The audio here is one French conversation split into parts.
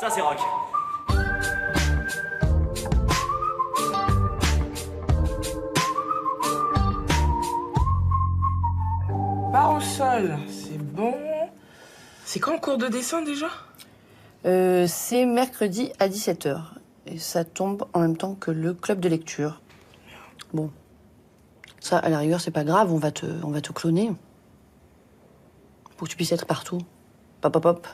Ça, c'est rock. Barre au sol, c'est bon. C'est quand le cours de dessin déjà? C'est mercredi à 17h. Et ça tombe en même temps que le club de lecture. Bon. Ça, à la rigueur, c'est pas grave, on va te cloner. Pour que tu puisses être partout. Pop, hop, hop.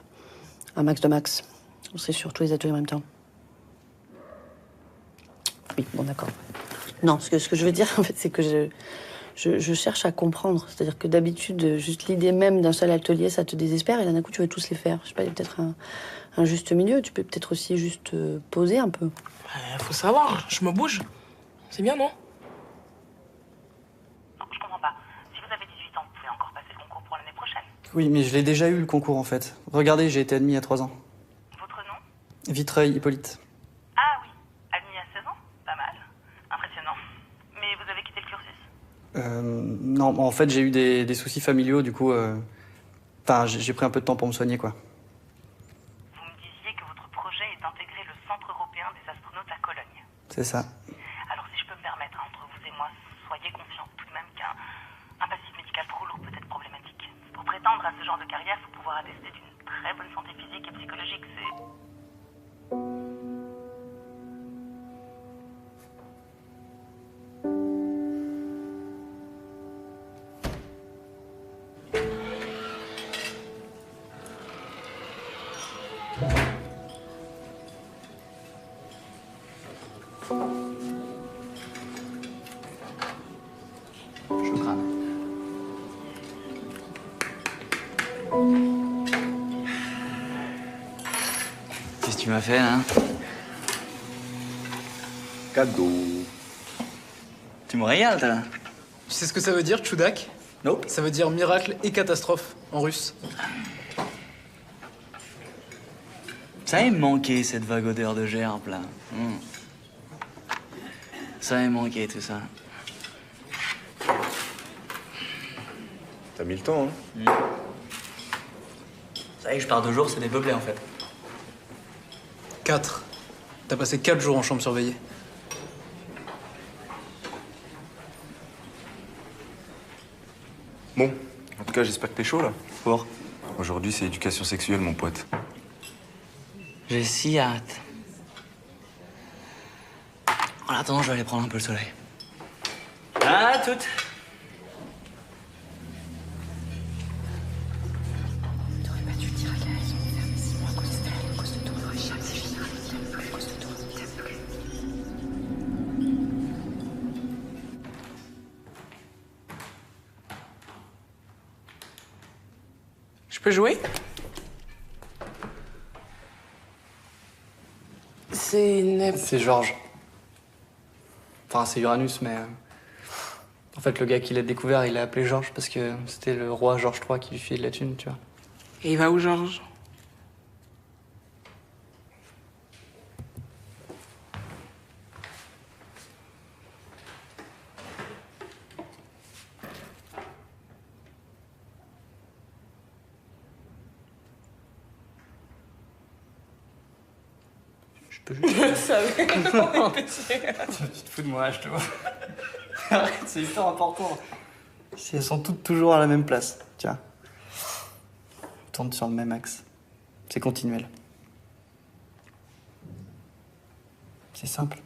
Un max de max. On serait sur tous les ateliers en même temps. Oui, bon, d'accord. Non, ce que je veux dire, en fait, c'est que je cherche à comprendre. C'est-à-dire que d'habitude, juste l'idée même d'un seul atelier, ça te désespère. Et là, d'un coup, tu veux tous les faire. Je sais pas, il y a peut-être un juste milieu. Tu peux peut-être aussi juste poser un peu. Faut savoir, je me bouge. C'est bien, non? Non, je comprends pas. Si vous avez 18 ans, vous pouvez encore passer le concours pour l'année prochaine. Oui, mais je l'ai déjà eu, le concours, en fait. Regardez, j'ai été admis il y a 3 ans. Votre nom? Vitreuil, Hippolyte. Ah oui, admis à 16 ans? Pas mal. Impressionnant. Mais vous avez quitté le cursus? Non, en fait, j'ai eu des soucis familiaux, du coup... Enfin, j'ai pris un peu de temps pour me soigner, quoi. Vous me disiez que votre projet est d'intégrer le Centre européen des astronautes à Cologne. C'est ça. Alors si je peux me permettre, entre vous et moi, soyez conscient tout de même qu'un passif médical trop lourd peut être problématique. Pour prétendre à ce genre de carrière, il faut pouvoir attester d'une très bonne santé physique et psychologique. C'est... Shukran. Qu'est-ce que tu m'as fait, là? Cadeau. Tu me régales, toi. Tu sais ce que ça veut dire, Tchoudak? Nope. Ça veut dire miracle et catastrophe, en russe. Ça m'a manqué, cette vague odeur de gerbe, là. Ça m'a manqué, tout ça. T'as mis le temps, hein? Ça y est, je pars 2 jours, c'est dépeuplé, en fait. 4. T'as passé 4 jours en chambre surveillée. Bon, en tout cas, j'espère que t'es chaud, là. Pour? Aujourd'hui, c'est éducation sexuelle, mon pote. J'ai si hâte. En attendant, je vais aller prendre un peu le soleil. À toutes. T'aurais pas dû dire à Gaël, ils ont fermé 6 mois à cause de à cause de toi. On aurait jamais fini à cause de toi. On t'aime plus. Je peux jouer? C'est Georges. Enfin, c'est Uranus, mais... En fait, le gars qui l'a découvert, il l'a appelé Georges parce que c'était le roi Georges III qui lui filait de la thune, tu vois. Et il va où, Georges? Je peux juste... Je savais. Tu te fous de moi, je te vois. Arrête, c'est hyper important. Si elles sont toutes toujours à la même place, tiens. Tourne sur le même axe. C'est continuel. C'est simple.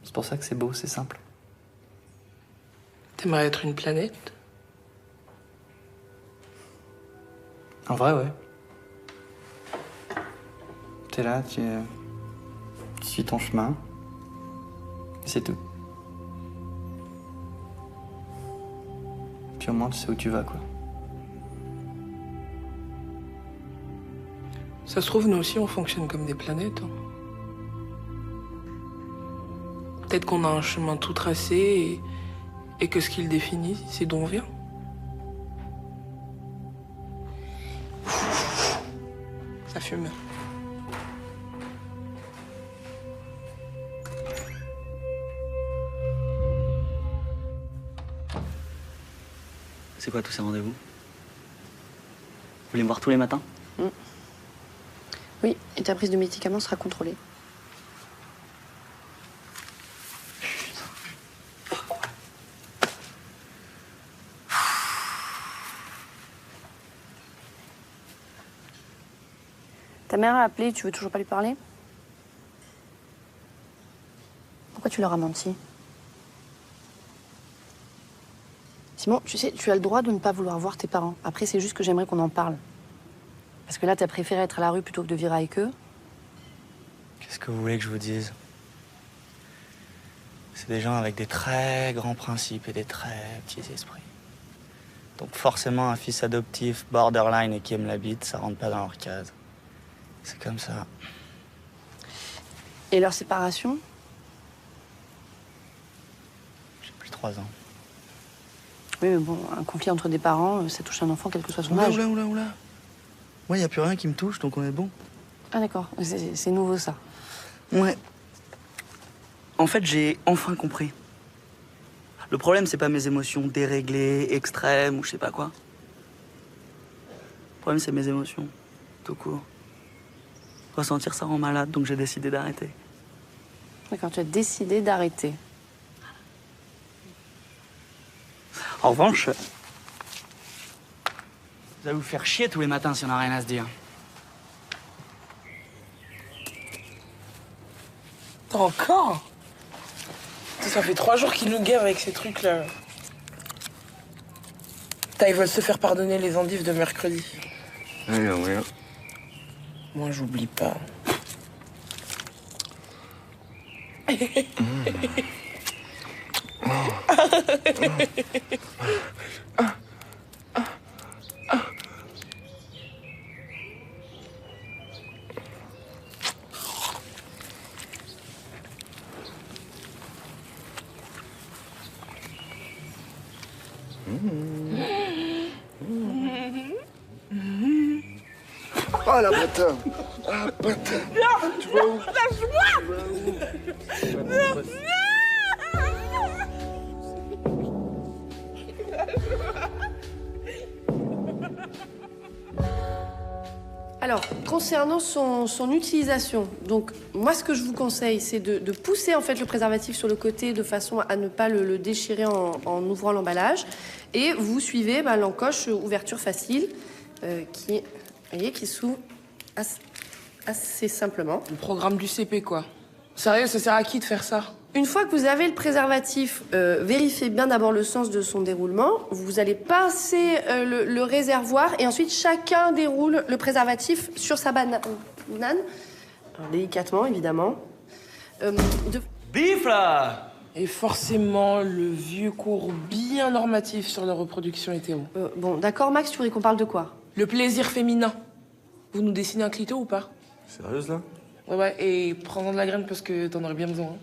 C'est pour ça que c'est beau, c'est simple. T'aimerais être une planète? En vrai, ouais. T'es là, tu suis ton chemin. C'est tout. Puis au moins, tu sais où tu vas, quoi. Ça se trouve, nous aussi, on fonctionne comme des planètes. Hein. Peut-être qu'on a un chemin tout tracé et que ce qui le définit, c'est d'où on vient. Ça fume. C'est quoi tous ces rendez-vous? Vous voulez me voir tous les matins? Oui, et ta prise de médicaments sera contrôlée. Ta mère a appelé, tu veux toujours pas lui parler? Pourquoi tu leur as menti? Simon, tu sais, tu as le droit de ne pas vouloir voir tes parents. Après, c'est juste que j'aimerais qu'on en parle. Parce que là, t'as préféré être à la rue plutôt que de vivre avec eux. Qu'est-ce que vous voulez que je vous dise? C'est des gens avec des très grands principes et des très petits esprits. Donc forcément, un fils adoptif, borderline et qui aime la bite, ça rentre pas dans leur case. C'est comme ça. Et leur séparation? J'ai plus 3 ans. Oui, mais bon, un conflit entre des parents, ça touche un enfant, quel que soit son âge. Oula. Moi, y a plus rien qui me touche, donc on est bon. Ah d'accord, c'est nouveau ça. Ouais. En fait, j'ai enfin compris. Le problème, c'est pas mes émotions déréglées, extrêmes ou je sais pas quoi. Le problème, c'est mes émotions, tout court. Ressentir ça rend malade, donc j'ai décidé d'arrêter. D'accord, tu as décidé d'arrêter. En revanche, vous allez vous faire chier tous les matins si on n'a rien à se dire. Encore? Ça fait 3 jours qu'ils nous gavent avec ces trucs-là. Ils veulent se faire pardonner les endives de mercredi. Rien. Moi, j'oublie pas. Ah la patin! Ah patin! Tu vas où? Alors, concernant son utilisation, donc moi ce que je vous conseille, c'est de pousser en fait le préservatif sur le côté de façon à ne pas le déchirer en ouvrant l'emballage. Et vous suivez l'encoche ouverture facile qui s'ouvre assez simplement. Le programme du CP, quoi. Sérieux, ça sert à qui de faire ça? Une fois que vous avez le préservatif, vérifiez bien d'abord le sens de son déroulement. Vous allez passer le réservoir et ensuite chacun déroule le préservatif sur sa banane. Alors, délicatement, évidemment. Bif là! Et forcément, le vieux cours bien normatif sur la reproduction hétéro. Bon, d'accord, Max, tu voudrais qu'on parle de quoi? Le plaisir féminin. Vous nous dessinez un clito ou pas? Sérieuse là? Ouais, et prends-en de la graine parce que t'en aurais bien besoin.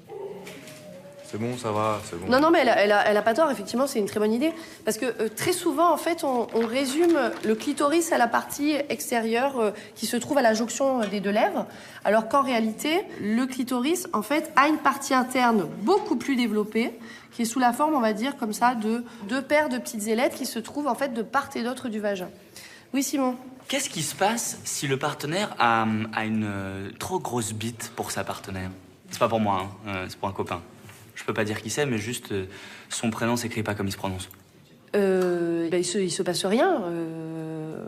C'est bon, ça va, c'est bon. Non, mais elle a pas tort, effectivement, c'est une très bonne idée. Parce que très souvent, en fait, on résume le clitoris à la partie extérieure qui se trouve à la jonction des 2 lèvres, alors qu'en réalité, le clitoris, en fait, a une partie interne beaucoup plus développée, qui est sous la forme, on va dire, comme ça, de 2 paires de petites ailettes qui se trouvent, en fait, de part et d'autre du vagin. Oui, Simon? Qu'est-ce qui se passe si le partenaire a une trop grosse bite pour sa partenaire? C'est pas pour moi, hein, c'est pour un copain. Je peux pas dire qui c'est, mais juste son prénom s'écrit pas comme il se prononce. Il se passe rien.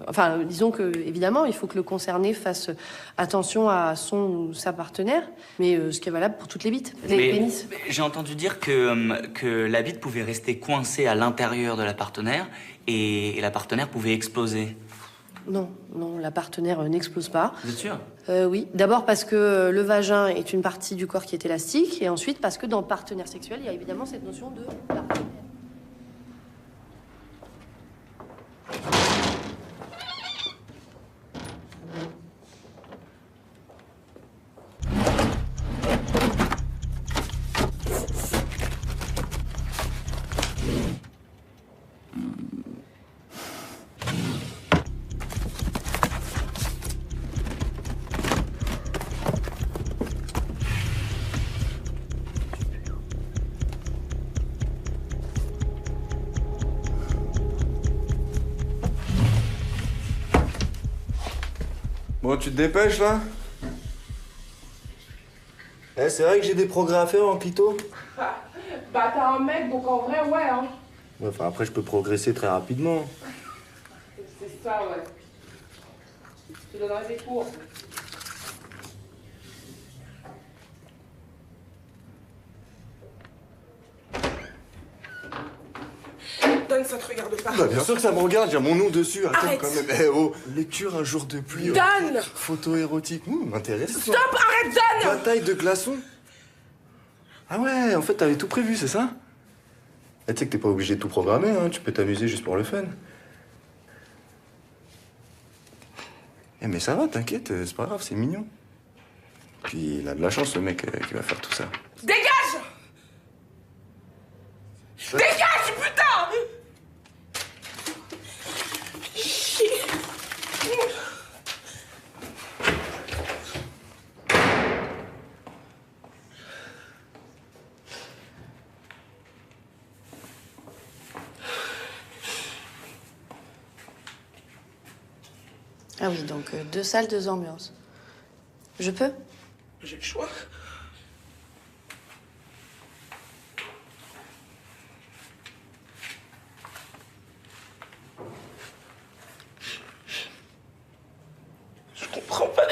Enfin, disons que, évidemment, il faut que le concerné fasse attention à son ou sa partenaire, mais ce qui est valable pour toutes les bites, les pénis. J'ai entendu dire que la bite pouvait rester coincée à l'intérieur de la partenaire et la partenaire pouvait exploser. Non, la partenaire n'explose pas. Vous êtes sûr? Oui. D'abord parce que le vagin est une partie du corps qui est élastique, et ensuite parce que dans partenaire sexuel, il y a évidemment cette notion de partenaire. Bon, tu te dépêches là? Eh, c'est vrai que j'ai des progrès à faire en clito? Bah t'as un mec, donc en vrai, ouais, hein. Ouais, enfin après, je peux progresser très rapidement. C'est ça, ouais. Je te donnerai des cours. Dan, ça te regarde pas. Bah, bien sûr que ça me regarde, il y a mon nom dessus. Attends, Arrête. quand même. Eh oh, lecture un jour de pluie. Dan! Photo érotique. M'intéresse. Stop, arrête, Dan! Bataille de glaçons. Ah ouais, en fait, t'avais tout prévu, c'est ça? Eh, tu sais que t'es pas obligé de tout programmer, hein. Tu peux t'amuser juste pour le fun. Eh, mais ça va, t'inquiète, c'est pas grave, c'est mignon. Puis il a de la chance, le mec, qui va faire tout ça. Dégage! Dégage, putain! Ah oui, donc 2 salles, 2 ambiances. Je peux? J'ai le choix. Je comprends pas.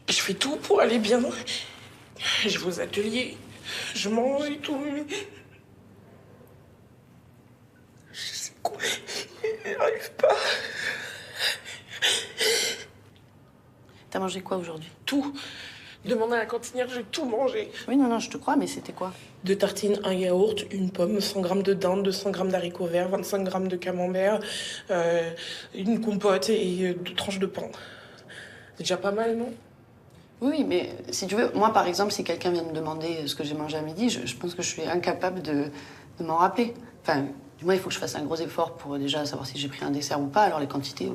Je fais tout pour aller bien. Je vais aux ateliers, je mange et tout. Je sais quoi, j'arrive pas. T'as mangé quoi aujourd'hui? Tout. Demande à la cantinière, j'ai tout mangé. Oui, non, je te crois, mais c'était quoi? 2 tartines, un yaourt, une pomme, 100 grammes de dinde, 200 grammes d'haricots verts, 25 grammes de camembert, une compote et 2 tranches de pain. C'est déjà pas mal, non? Oui, mais si tu veux, moi par exemple, si quelqu'un vient me demander ce que j'ai mangé à midi, je pense que je suis incapable de m'en rappeler. Enfin, du moins, il faut que je fasse un gros effort pour déjà savoir si j'ai pris un dessert ou pas, alors les quantités...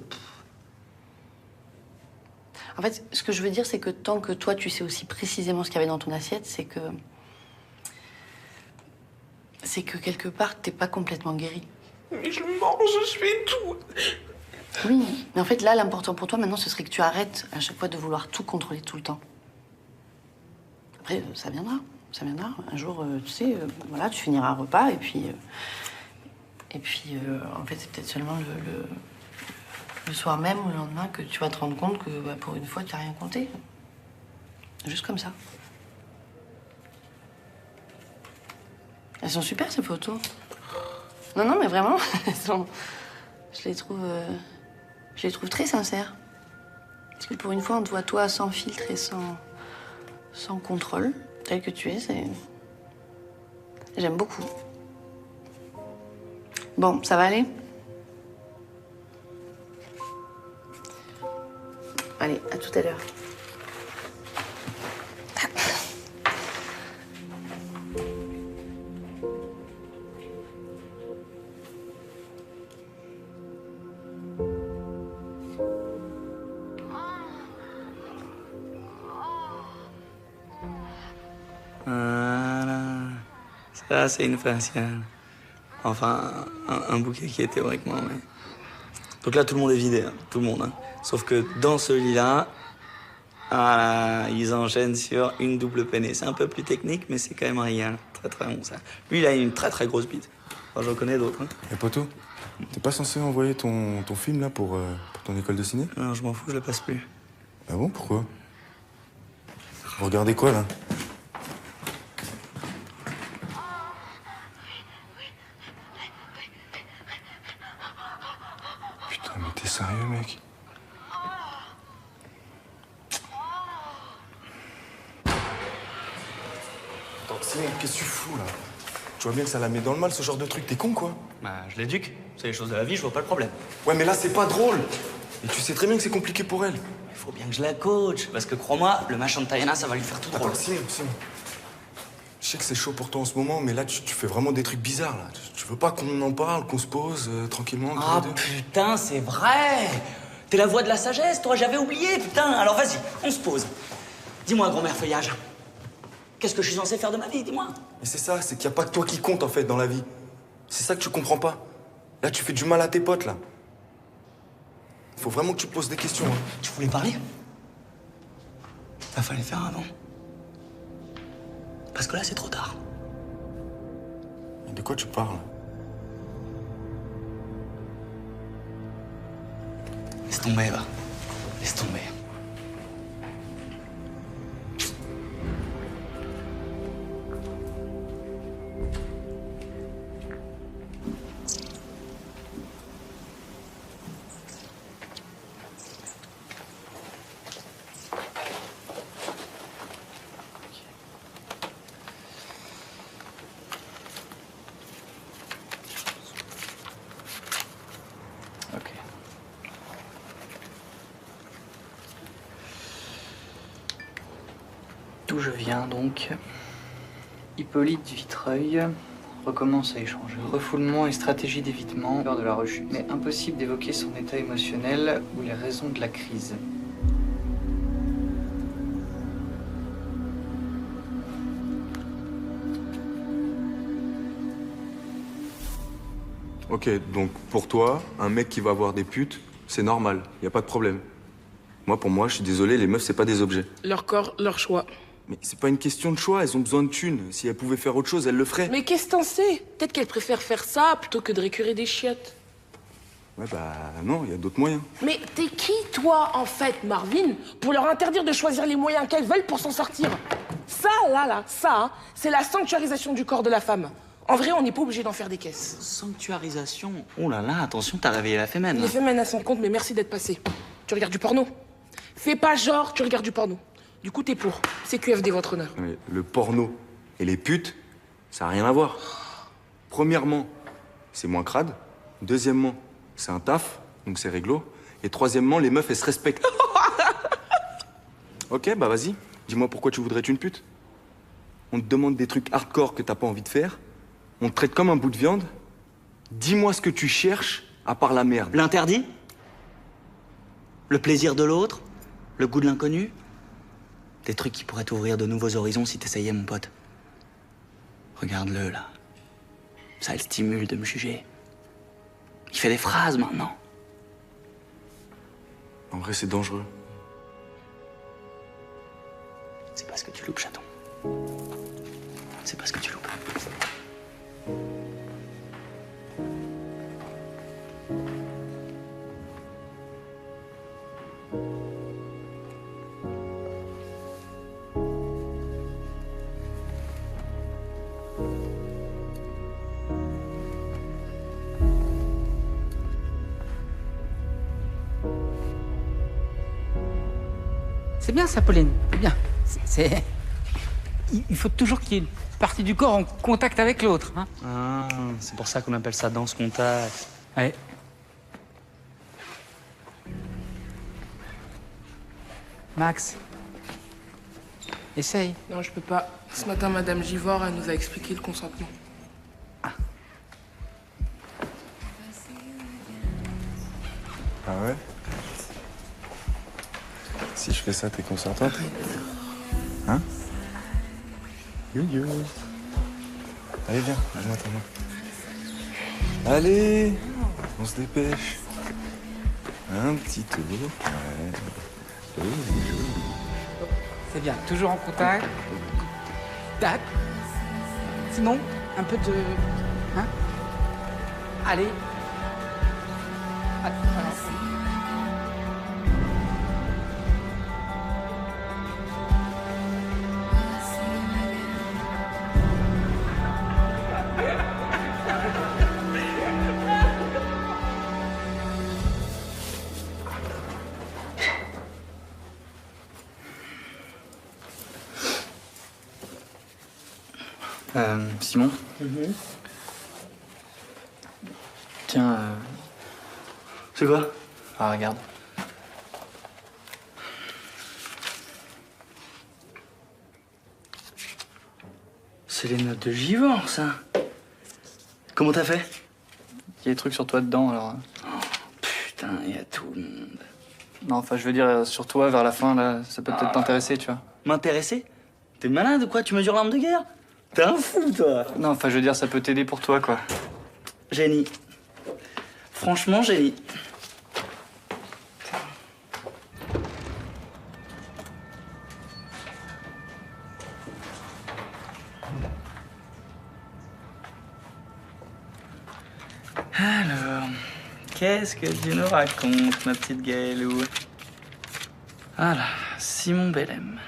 En fait, ce que je veux dire, c'est que tant que toi, tu sais aussi précisément ce qu'il y avait dans ton assiette, c'est que quelque part, t'es pas complètement guéri. Mais je mange, je fais tout. Oui, mais en fait, là, l'important pour toi, maintenant, ce serait que tu arrêtes à chaque fois de vouloir tout contrôler tout le temps. Après, ça viendra. Ça viendra. Un jour, tu sais, voilà, tu finiras un repas et puis... en fait, c'est peut-être seulement le soir même ou le lendemain que tu vas te rendre compte que, bah, pour une fois, tu n'as rien compté. Juste comme ça. Elles sont super, ces photos. Non, mais vraiment, je les trouve très sincères. Parce que pour une fois, on te voit toi sans filtre et sans contrôle, tel que tu es. J'aime beaucoup. Bon, ça va aller? Allez, à tout à l'heure. Voilà. Ça, c'est une faciale. Enfin, un bouquet qui est théoriquement, mais... Donc là, tout le monde est vidé, hein. Tout le monde. Hein. Sauf que dans ce lit-là, voilà, ils enchaînent sur une double peinée. C'est un peu plus technique, mais c'est quand même rien. Très, très bon, ça. Lui, il a une très, très grosse bite. Enfin, j'en connais d'autres. Hein. Et poto, t'es pas censé envoyer ton film, là, pour ton école de ciné? Non, je m'en fous, je le passe plus. Ah bon, pourquoi? Vous regardez quoi, là? Putain, mais t'es sérieux, mec? Attends, Simon, qu'est-ce que tu fous, là? Tu vois bien que ça la met dans le mal, ce genre de truc. T'es con, quoi? Bah, je l'éduque. C'est les choses de la vie, je vois pas le problème. Ouais, mais là, c'est pas drôle. Et tu sais très bien que c'est compliqué pour elle. Il faut bien que je la coach. Parce que crois-moi, le machin de Tayana, ça va lui faire tout drôle. Attends, Simon. Je sais que c'est chaud pour toi en ce moment, mais là, tu fais vraiment des trucs bizarres, là. Tu veux pas qu'on en parle, qu'on se pose tranquillement, tous Ah les deux? putain, c'est vrai! T'es la voix de la sagesse, toi, j'avais oublié, putain. Alors vas-y, on se pose. Dis-moi, grand-mère Feuillage, qu'est-ce que je suis censé faire de ma vie, dis-moi? Mais c'est ça, c'est qu'il n'y a pas que toi qui compte, en fait, dans la vie. C'est ça que tu comprends pas. Là, tu fais du mal à tes potes, là. Faut vraiment que tu te poses des questions, hein. Tu voulais parler? Ça fallait faire avant. Parce que là, c'est trop tard. Mais de quoi tu parles? Laisse tomber, Eva. Laisse tomber. Ok. D'où je viens donc. Hippolyte Vitreuil recommence à échanger. Refoulement et stratégie d'évitement, peur de la rechute. Mais impossible d'évoquer son état émotionnel ou les raisons de la crise. Ok, donc pour toi, un mec qui va avoir des putes, c'est normal, y a pas de problème. Moi, pour moi, je suis désolé, les meufs, c'est pas des objets. Leur corps, leur choix. Mais c'est pas une question de choix, elles ont besoin de thunes. Si elles pouvaient faire autre chose, elles le feraient. Mais qu'est-ce que t'en sais? Peut-être qu'elles préfèrent faire ça plutôt que de récurer des chiottes. Ouais, bah non, y a d'autres moyens. Mais t'es qui, toi, en fait, Marvin, pour leur interdire de choisir les moyens qu'elles veulent pour s'en sortir? Ça, ça, hein, c'est la sanctuarisation du corps de la femme. En vrai, on n'est pas obligé d'en faire des caisses. Sanctuarisation. Oh là là, attention, t'as réveillé la fémène. Les femmes à son compte, mais merci d'être passé. Tu regardes du porno? Fais pas genre, tu regardes du porno. Du coup, t'es pour. C'est QFD, votre honneur. Mais le porno et les putes, ça n'a rien à voir. Premièrement, c'est moins crade. Deuxièmement, c'est un taf, donc c'est réglo. Et troisièmement, les meufs, elles se respectent. Ok, bah vas-y. Dis-moi pourquoi tu voudrais être une pute. On te demande des trucs hardcore que t'as pas envie de faire. On te traite comme un bout de viande. Dis-moi ce que tu cherches à part la merde. L'interdit? Le plaisir de l'autre? Le goût de l'inconnu? Des trucs qui pourraient t'ouvrir de nouveaux horizons si t'essayais, mon pote. Regarde-le, là. Ça le stimule de me juger. Il fait des phrases, maintenant. En vrai, c'est dangereux. C'est pas ce que tu loupes, chaton. C'est pas ce que tu loupes. C'est bien ça, Pauline. C'est bien. Il faut toujours qu'il y ait une partie du corps en contact avec l'autre. Hein. Ah, c'est pour ça qu'on appelle ça danse contact. Ouais. Max. Essaye. Non, je peux pas. Ce matin, Madame Givor, elle nous a expliqué le consentement. Ah ouais? Si je fais ça, t'es consentante? Hein? Yo-yo. Allez, viens, donne-moi ta main. Allez, on se dépêche. Un petit tour. Ouais. C'est bien. Toujours en contact. Tac. Simon, un peu de... Hein? Allez. Allez, voilà. Simon. Tiens, C'est quoi? ah, regarde. C'est les notes de Givor, ça. Comment t'as fait? Il y a des trucs sur toi dedans, alors. Putain, il y a tout le monde. Non, enfin, je veux dire, sur toi, vers la fin, là, ça peut peut-être t'intéresser, tu vois. M'intéresser? T'es malade ou quoi? Tu mesures l'arme de guerre? T'es un fou, toi. Non, enfin, je veux dire, ça peut t'aider pour toi, quoi. Génie. Franchement, génie. Qu'est-ce que tu nous racontes, ma petite Gaëlou? Voilà, Simon Bellem.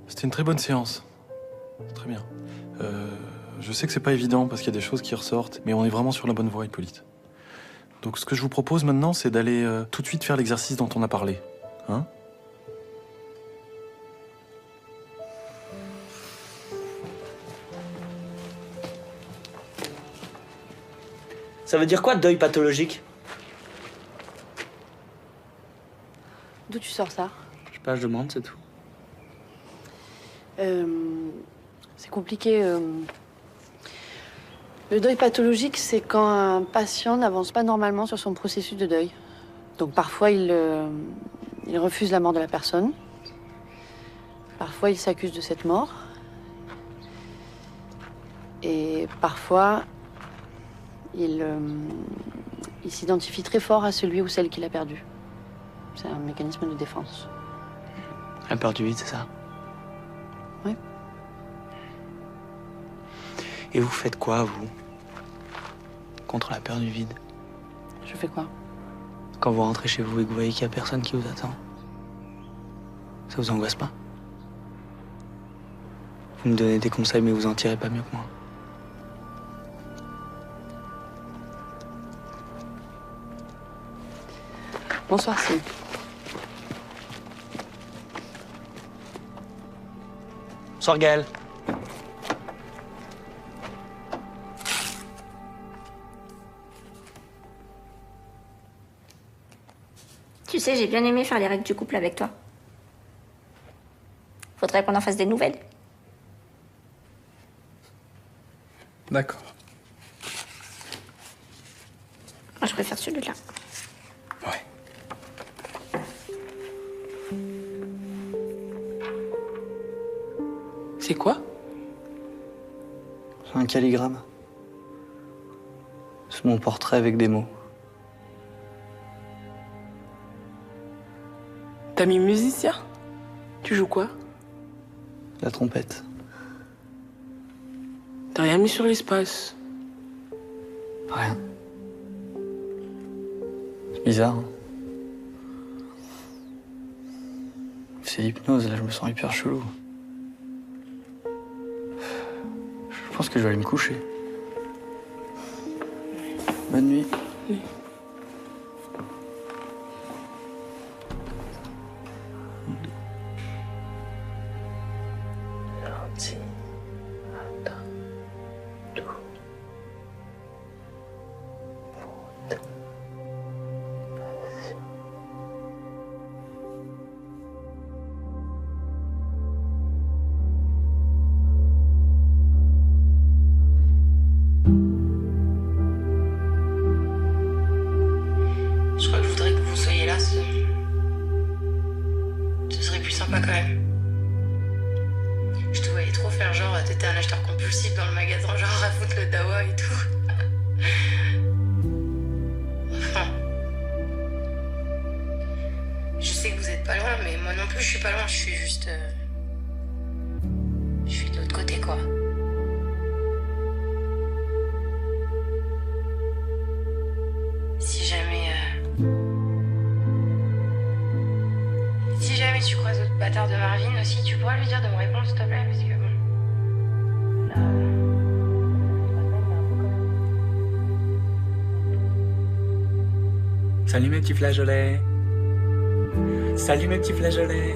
C'était une très bonne séance. Très bien. Je sais que c'est pas évident parce qu'il y a des choses qui ressortent, mais on est vraiment sur la bonne voie, Hippolyte. Donc ce que je vous propose maintenant, c'est d'aller tout de suite faire l'exercice dont on a parlé. Hein? Ça veut dire quoi, deuil pathologique? D'où tu sors ça? Je sais pas, je demande, c'est tout. C'est compliqué. Le deuil pathologique, c'est quand un patient n'avance pas normalement sur son processus de deuil. Donc parfois, il refuse la mort de la personne. Parfois, il s'accuse de cette mort. Et parfois, il s'identifie très fort à celui ou celle qu'il a perdu. C'est un mécanisme de défense. La peur du vide, c'est ça? Oui. Et vous faites quoi, vous? Contre la peur du vide? Je fais quoi? Quand vous rentrez chez vous et que vous voyez qu'il y a personne qui vous attend, ça vous angoisse pas? Vous me donnez des conseils, mais vous en tirez pas mieux que moi. Bonsoir, Sim. Bonsoir, Gaël. Tu sais, j'ai bien aimé faire les règles du couple avec toi. Faudrait qu'on en fasse des nouvelles. D'accord. Moi, je préfère celui-là. Ouais. C'est quoi? C'est un calligramme. C'est mon portrait avec des mots. T'as mis musicien? Tu joues quoi? La trompette. T'as rien mis sur l'espace. Rien. C'est bizarre, hein. C'est l'hypnose, là, je me sens hyper chelou. Je pense que je vais aller me coucher. Bonne nuit. Oui. Je crois que je voudrais que vous soyez là. Ce serait plus sympa quand même. Je te voyais trop faire genre, t'étais un acheteur compulsif dans le magasin, genre à foutre le dawa et tout. Enfin. Je sais que vous êtes pas loin, mais moi non plus je suis pas loin, je suis juste. Je suis de l'autre côté quoi. Si jamais. jamais tu croises d'autres bâtards de Marvin aussi, tu pourras lui dire de me répondre s'il te plaît, parce que bon. Là. Salut mes petits flageolets. Salut mes petits flageolets.